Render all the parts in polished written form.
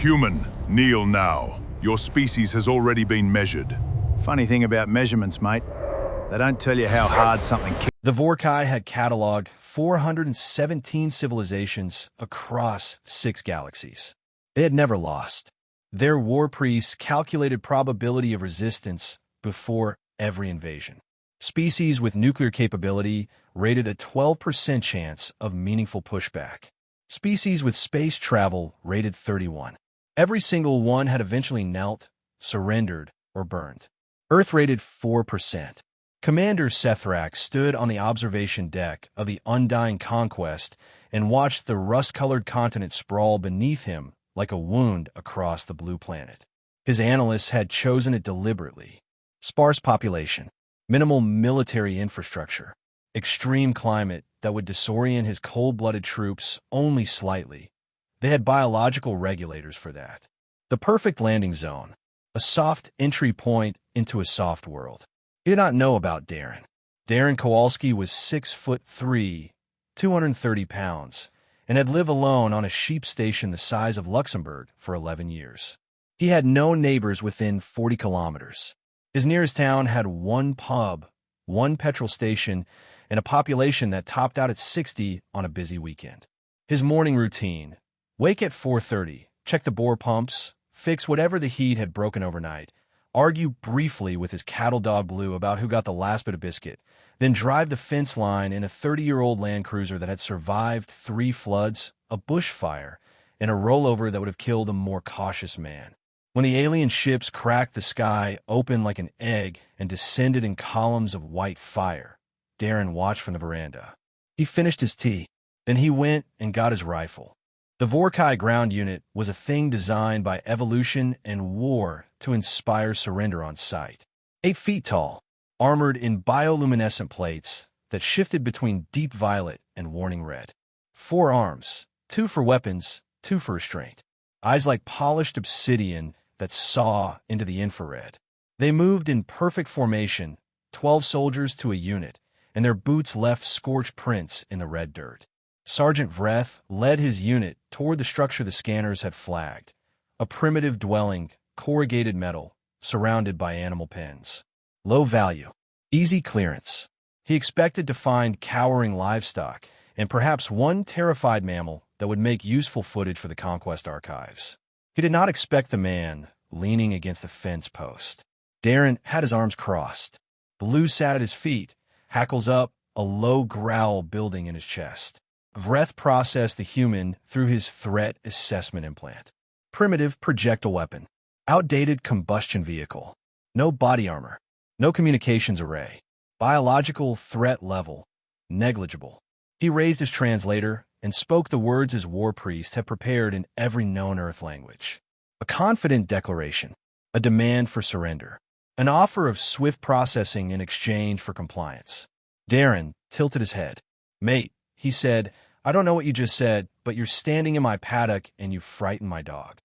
Human, kneel now. Your species has already been measured. Funny thing about measurements, mate. They don't tell you how hard something kicks. The Vorrkai had cataloged 417 civilizations across 6 galaxies. They had never lost. Their war priests calculated probability of resistance before every invasion. Species with nuclear capability rated a 12% chance of meaningful pushback. Species with space travel rated 31. Every single one had eventually knelt, surrendered, or burned. Earth rated 4%. Commander Sethrak stood on the observation deck of the undying conquest and watched the rust-colored continent sprawl beneath him like a wound across the blue planet. His analysts had chosen it deliberately. Sparse population, minimal military infrastructure, extreme climate that would disorient his cold-blooded troops only slightly. They had biological regulators for that. The perfect landing zone, a soft entry point into a soft world. He did not know about Darren. Darren Kowalski was 6'3", 230 pounds, and had lived alone on a sheep station the size of Luxembourg for 11 years. He had no neighbors within 40 kilometers. His nearest town had one pub, one petrol station, and a population that topped out at 60 on a busy weekend. His morning routine: wake at 4:30, check the bore pumps, fix whatever the heat had broken overnight, argue briefly with his cattle dog Blue about who got the last bit of biscuit, then drive the fence line in a 30-year-old Land Cruiser that had survived 3 floods, a bushfire, and a rollover that would have killed a more cautious man. When the alien ships cracked the sky open like an egg and descended in columns of white fire, Darren watched from the veranda. He finished his tea. Then he went and got his rifle. The Vorrkai ground unit was a thing designed by evolution and war to inspire surrender on sight. 8 feet tall, armored in bioluminescent plates that shifted between deep violet and warning red. 4 arms, 2 for weapons, 2 for restraint. Eyes like polished obsidian that saw into the infrared. They moved in perfect formation, 12 soldiers to a unit, and their boots left scorched prints in the red dirt. Sergeant Vreth led his unit toward the structure the scanners had flagged, a primitive dwelling, corrugated metal, surrounded by animal pens. Low value, easy clearance. He expected to find cowering livestock and perhaps one terrified mammal that would make useful footage for the Conquest archives. He did not expect the man leaning against the fence post. Darren had his arms crossed. Blue sat at his feet, hackles up, a low growl building in his chest. Vreth processed the human through his threat assessment implant. Primitive projectile weapon. Outdated combustion vehicle. No body armor. No communications array. Biological threat level. Negligible. He raised his translator and spoke the words his war priest had prepared in every known Earth language. A confident declaration. A demand for surrender. An offer of swift processing in exchange for compliance. Darren tilted his head. "Mate," he said, "I don't know what you just said, but you're standing in my paddock and you frighten my dog."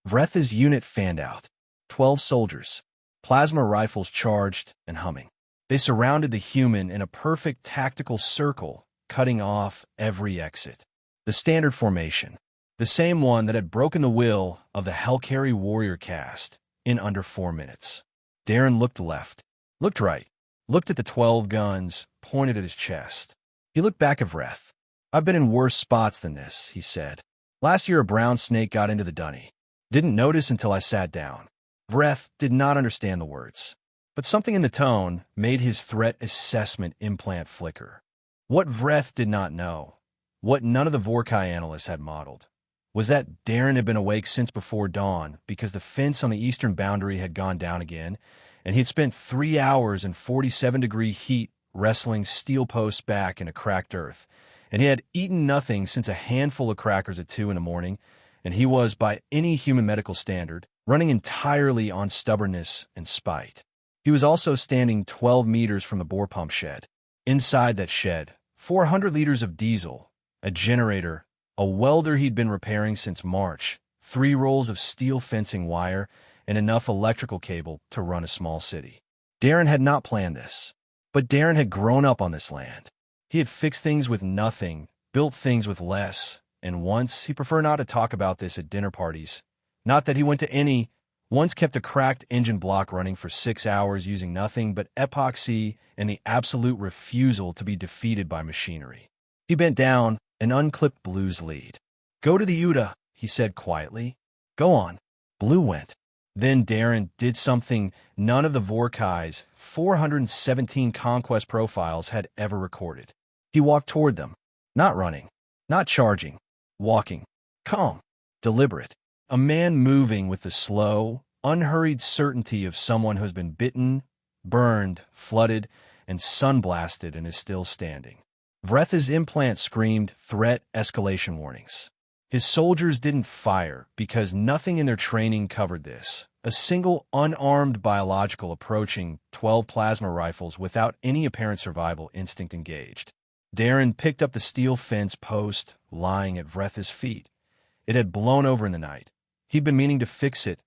Vreth's unit fanned out. 12 soldiers. Plasma rifles charged and humming. They surrounded the human in a perfect tactical circle, cutting off every exit. The standard formation. The same one that had broken the will of the Hellcarry warrior caste in under 4 minutes. Darren looked left, looked right, looked at the 12 guns pointed at his chest. He looked back at Vreth. "I've been in worse spots than this," he said. "Last year a brown snake got into the dunny. Didn't notice until I sat down." Vreth did not understand the words, but something in the tone made his threat assessment implant flicker. What Vreth did not know, what none of the Vorrkai analysts had modeled, was that Darren had been awake since before dawn because the fence on the eastern boundary had gone down again, and he had spent 3 hours in 47-degree heat wrestling steel posts back into cracked earth, and he had eaten nothing since a handful of crackers at 2 in the morning, and he was, by any human medical standard, running entirely on stubbornness and spite. He was also standing 12 meters from the bore pump shed. Inside that shed, 400 liters of diesel, a generator, a welder he'd been repairing since March, 3 rolls of steel fencing wire, and enough electrical cable to run a small city. Darren had not planned this, but Darren had grown up on this land. He had fixed things with nothing, built things with less, and once, he preferred not to talk about this at dinner parties, Not that he went to any. Once kept a cracked engine block running for 6 hours using nothing but epoxy and the absolute refusal to be defeated by machinery. He bent down and unclipped Blue's lead. "Go to the Uta," he said quietly. "Go on." Blue went. Then Darren did something none of the Vorrkai's 417 conquest profiles had ever recorded. He walked toward them, not running, not charging, walking, calm, deliberate. A man moving with the slow, unhurried certainty of someone who has been bitten, burned, flooded, and sun-blasted and is still standing. Vreth's implant screamed threat escalation warnings. His soldiers didn't fire because nothing in their training covered this. A single unarmed biological approaching 12 plasma rifles without any apparent survival instinct engaged. Darren picked up the steel fence post lying at Vreth's feet. It had blown over in the night. He'd been meaning to fix it,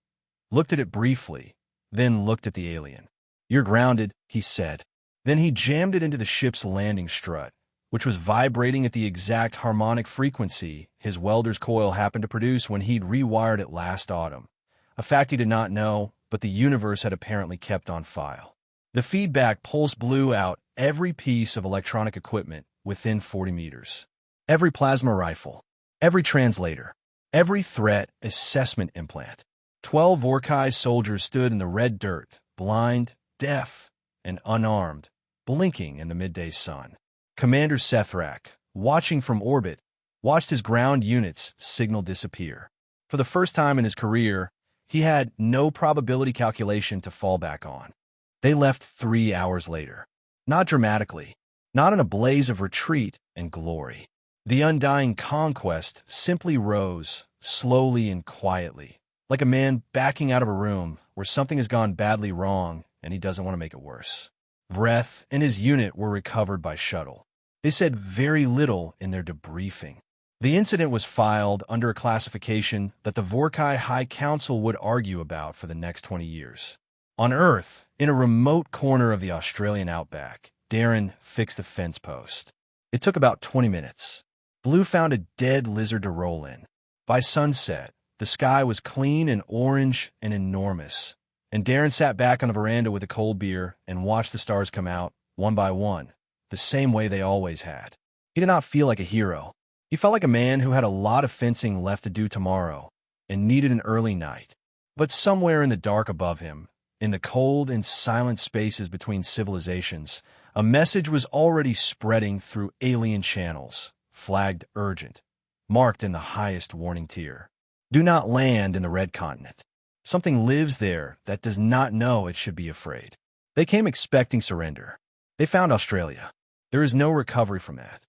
looked at it briefly, then looked at the alien. "You're grounded," he said. Then he jammed it into the ship's landing strut, which was vibrating at the exact harmonic frequency his welder's coil happened to produce when he'd rewired it last autumn, a fact he did not know, but the universe had apparently kept on file. The feedback pulsed Blue out every piece of electronic equipment within 40 meters. Every plasma rifle, every translator, every threat assessment implant. 12 Vorrkai soldiers stood in the red dirt, blind, deaf, and unarmed, blinking in the midday sun. Commander Sethrak, watching from orbit, watched his ground units signal disappear. For the first time in his career, he had no probability calculation to fall back on. They left 3 hours later. Not dramatically, not in a blaze of retreat and glory. The undying conquest simply rose, slowly and quietly, like a man backing out of a room where something has gone badly wrong and he doesn't want to make it worse. Vreth and his unit were recovered by shuttle. They said very little in their debriefing. The incident was filed under a classification that the Vorrkai High Council would argue about for the next 20 years. On Earth, in a remote corner of the Australian Outback, Darren fixed a fence post. It took about 20 minutes. Blue found a dead lizard to roll in. By sunset, the sky was clean and orange and enormous, and Darren sat back on the veranda with a cold beer and watched the stars come out, one by one, the same way they always had. He did not feel like a hero. He felt like a man who had a lot of fencing left to do tomorrow and needed an early night. But somewhere in the dark above him, in the cold and silent spaces between civilizations, a message was already spreading through alien channels, flagged urgent, marked in the highest warning tier. Do not land in the Red Continent. Something lives there that does not know it should be afraid. They came expecting surrender. They found Australia. There is no recovery from that.